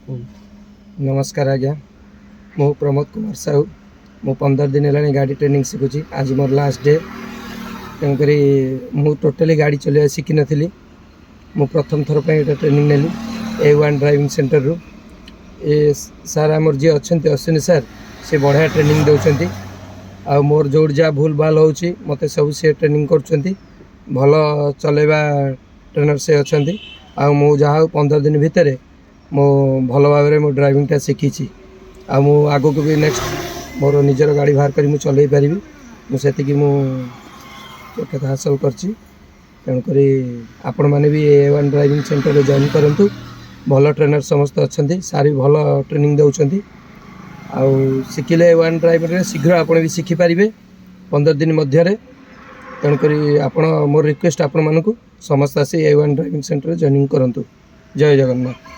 नमस्कार आज्ञा मु प्रमोद कुमार साहू मु 15 दिन है गाड़ी ट्रेनिंग शिखुची। आज मोर लास्ट डे तेणुक मु टोटाली गाड़ी चलवा शिखी नी मु प्रथम थर पर ट्रेनिंग नेली A1 ड्राइविंग सेंटर रु। ए सार आमर जी अच्छा अश्विनी सार से बढ़िया ट्रेनिंग दौरान आ मोर जो जहाँ भूल भाल हो मत सब सी ट्रेनिंग कर भल चलेबा ट्रेनर से अच्छा आ जहाँ 15 दिन भितर मो भल भाव मो ड्राइविंगटा शिखी आग को भी नेक्स्ट मोर निजर गाड़ी बाहर कर चल पारि मुझे योग्यता हासिल करुक आपण मैंने भी A1 ड्राइविंग सेंटर जॉइन करूँ। भल ट्रेनर समस्त अच्छा सार भी भल ट्रेनिंग दौरान शिखिले A1 ड्राइविंग शीघ्र आप भी शिखिपारे 15 दिन मध्य। तेणुक आपण मोर रिक्वेस्ट आपण मानक समस्त आसी A1 ड्राइविंग सेंटर जॉइनिंग करूँ। जय जगन्नाथ।